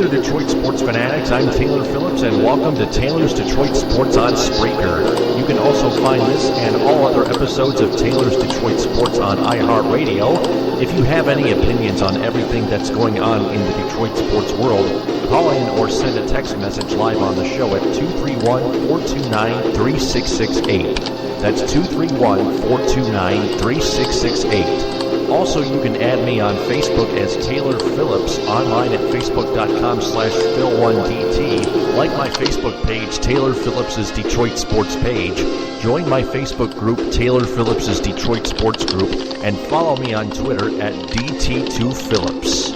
to Detroit Sports Fanatics. I'm Taylor Phillips, and welcome to Taylor's Detroit Sports on Spreaker. You can also find this and all other episodes of Taylor's Detroit Sports on iHeartRadio. If you have any opinions on everything that's going on in the Detroit sports world, call in or send a text message live on the show at 231-429-3668. That's 231-429-3668. Also, you can add me on Facebook as Taylor Phillips, online at facebook.com/Phil1DT. Like my Facebook page, Taylor Phillips' Detroit Sports page. Join my Facebook group, Taylor Phillips' Detroit Sports Group, and follow me on Twitter at DT2Phillips.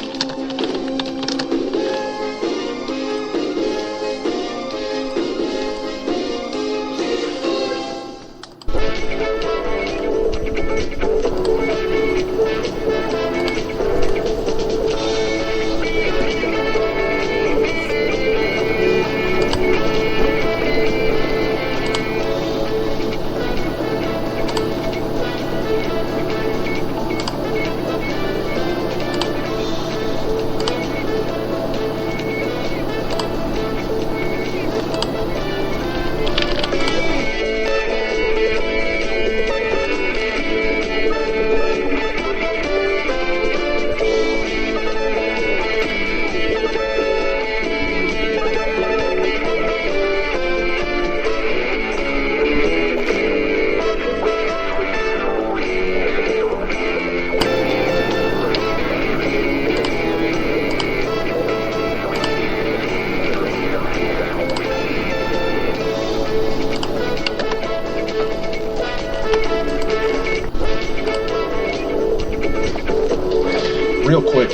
Real quick,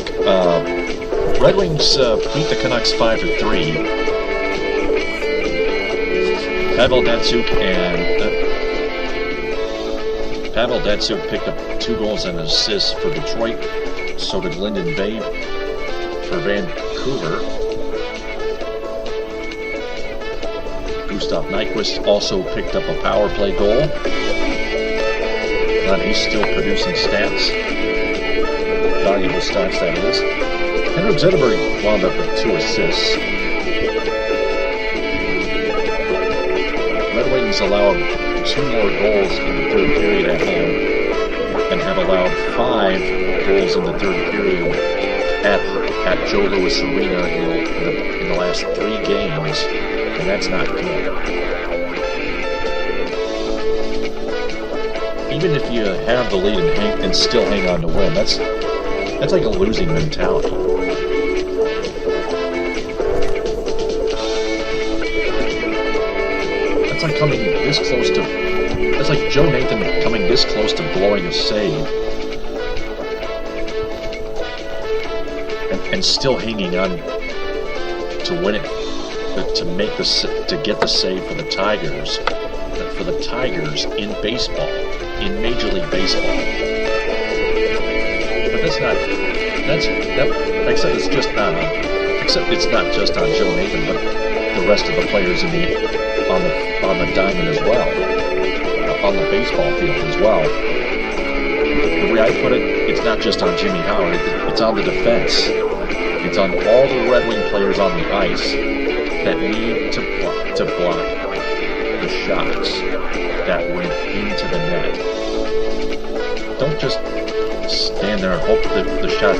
Red Wings beat the Canucks 5-3. Pavel Datsyuk picked up 2 goals and an assist for Detroit. So did Lyndon Bay for Vancouver. Gustav Nyquist also picked up a power play goal. Glad he's still producing stats. Valuable stats, that is. Henrik Zetterberg wound up with 2 assists. Red Wings allowed 2 more goals in the third period at home and have allowed 5 goals in the third period at Joe Louis Arena in the last 3 games, and that's not good. Even if you have the lead and still hang on to win, that's like a losing mentality. That's like coming this close to... That's like Joe Nathan coming this close to blowing a save. And still hanging on to win it. To get the save for the Tigers. For the Tigers in baseball. In Major League Baseball. Except it's not just on Joe Nathan, but the rest of the players on the diamond as well, on the baseball field as well. The way I put it, it's not just on Jimmy Howard, it's on the defense. It's on all the Red Wing players on the ice that need to block the shots that went into the net. Don't just stand there and hope that the shot...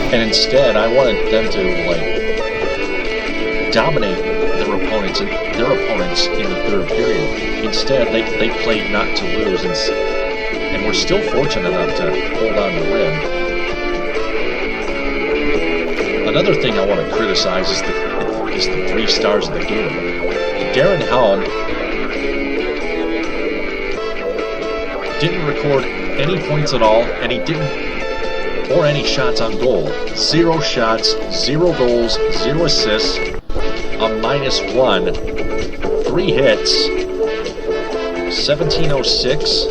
And instead, I wanted them to dominate their opponents in the third period. Instead, they played not to lose, and we're still fortunate enough to hold on to win. Another thing I want to criticize is the 3 stars of the game. Darren Helm didn't record any points at all, and he didn't. Or any shots on goal. 0 shots, 0 goals, 0 assists. a -1. 3 hits. 17:06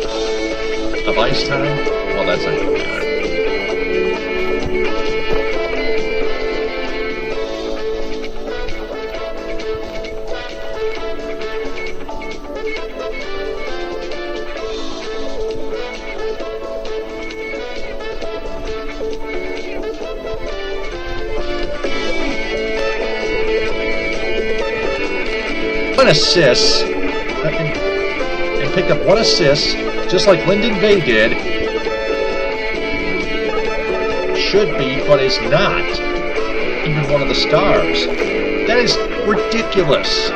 of ice time. Well, that's not going to matter. Assists and picked up 1 assist, just like Lyndon Bay did. Should be, but is not even one of the stars. That is ridiculous.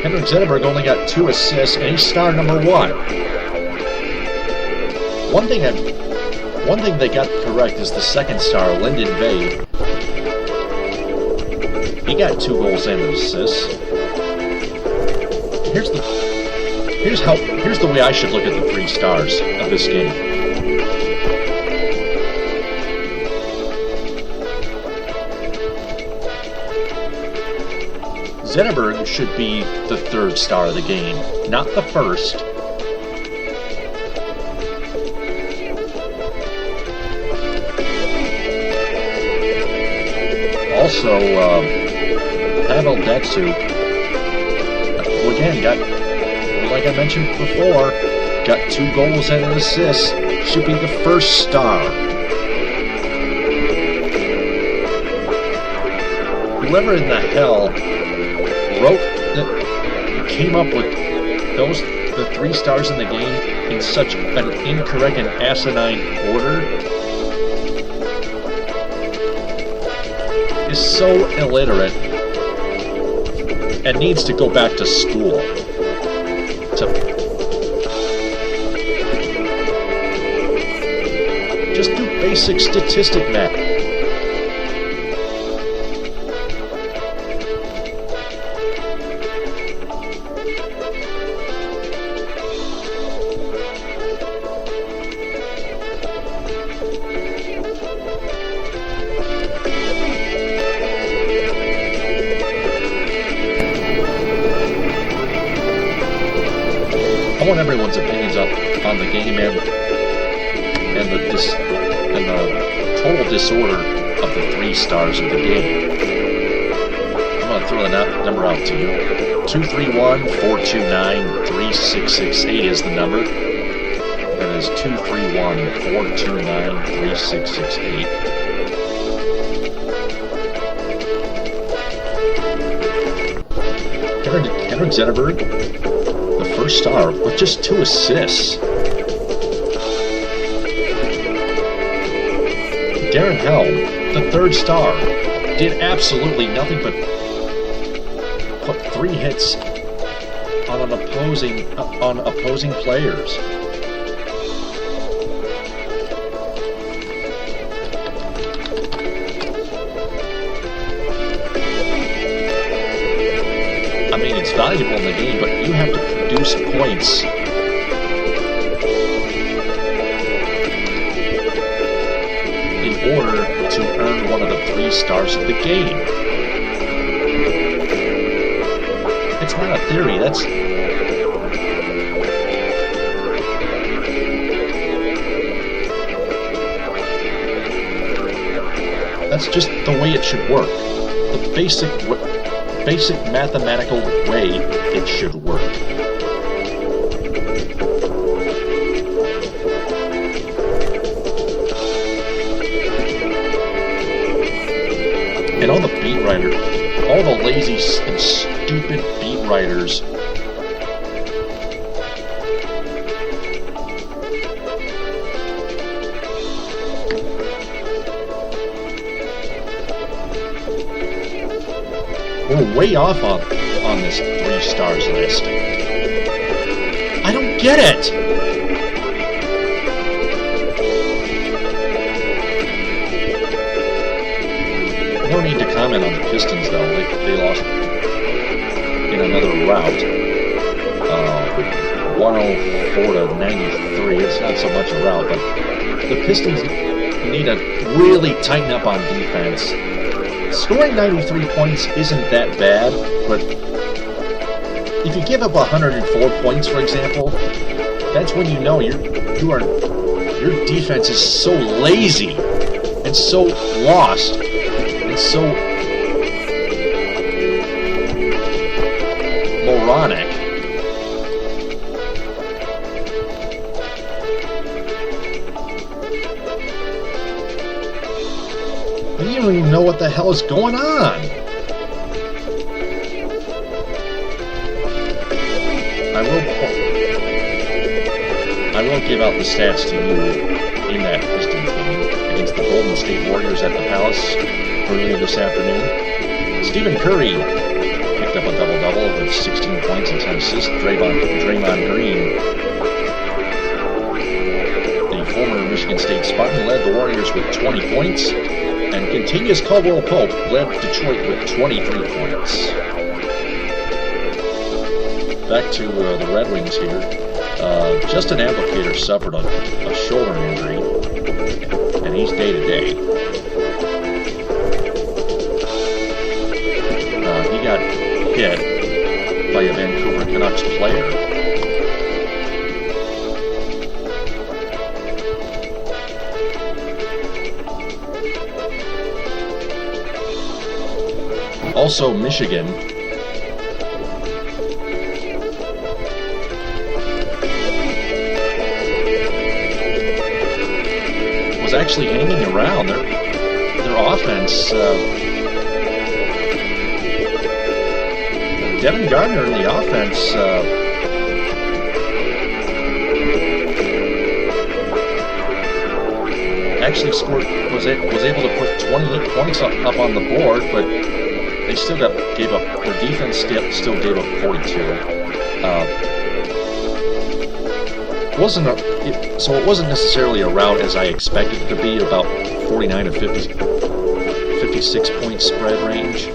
Henrik Zetterberg only got 2 assists, and he's star number 1. One thing they got correct is the second star, Lyndon Bay. He got 2 goals and an assist. Here's the way I should look at the 3 stars of this game. Zetterberg should be the 3rd star of the game, not the 1st. Also, Pavel Datsyuk, again, like I mentioned before, got 2 goals and an assist. Should be the 1st star. Whoever in the hell came up with the 3 stars in the game in such an incorrect and asinine order is so illiterate and needs to go back to school. Just do basic statistic math. I want everyone's opinions on the game and the total disorder of the 3 stars of the game. I'm going to throw the number out to you. 231-429-3668 is the number. That is 231-429-3668. Henrik Zetterberg, the 1st star, with just 2 assists. Darren Helm, the 3rd star, did absolutely nothing but put 3 hits on opposing players. I mean, it's valuable in the game, but you have to produce points. In order to earn one of the 3 stars of the game. It's not a theory, that's just the way it should work. The basic mathematical way it should work. And all the beat writers, all the lazy and stupid beat writers were way off on this 3 stars list. I don't get it! No need to comment on the Pistons, though. They lost in another rout. 104-93. It's not so much a rout, but the Pistons You need to really tighten up on defense. Scoring 93 points isn't that bad, but if you give up 104 points, for example, that's when you know your defense is so lazy and so lost and so moronic. And you don't even know what the hell is going on. I will give out the stats to you in that Pistons game against the Golden State Warriors at the Palace earlier this afternoon. Stephen Curry picked up a double-double with 16 points and 10 assists. Draymond Green, the former Michigan State Spartan, led the Warriors with 20 points, and Continuous Caldwell Pope led Detroit with 23 points. Back to the Red Wings here. Justin Applicator suffered a shoulder injury, and he's day-to-day. He got hit by a Vancouver Canucks player. Also, Michigan was actually hanging around. Their offense, Devin Gardner in the offense actually was able to put 28 points up on the board, but they still gave up. Their defense still gave up 42. So it wasn't necessarily a rout as I expected it to be, about 49 to 56 point spread range.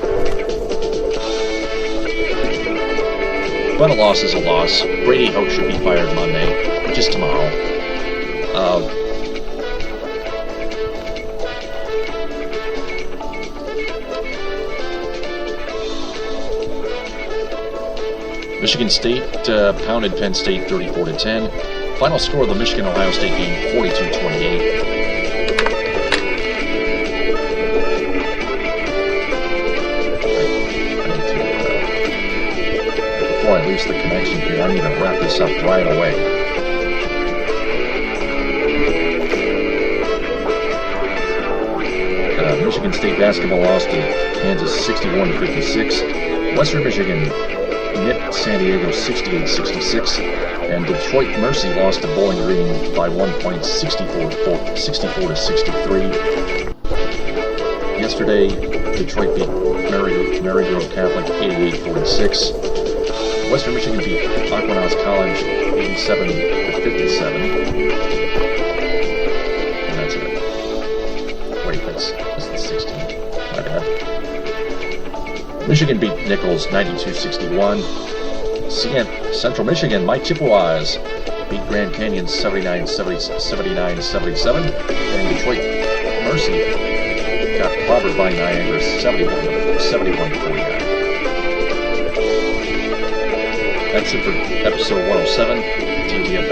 But a loss is a loss. Brady Hoke should be fired Monday, which is tomorrow. Michigan State pounded Penn State 34-10. Final score of the Michigan-Ohio State game, 42-28. Before I lose the connection here, I need to wrap this up right away. Michigan State basketball lost to Kansas 61-56. Western Michigan nipped San Diego 68-66. And Detroit Mercy lost to Bowling Green by 1 point, 64-63. Yesterday, Detroit beat Marygrove Catholic 88-46. Western Michigan beat Aquinas College 87-57. And that's it. Wait, that's the 16th. My bad. Michigan beat Nichols 92-61. Central Michigan, my Chippewas beat Grand Canyon 79-77, and Detroit Mercy got clobbered by Niagara 71-49. That's it for episode 107. TTF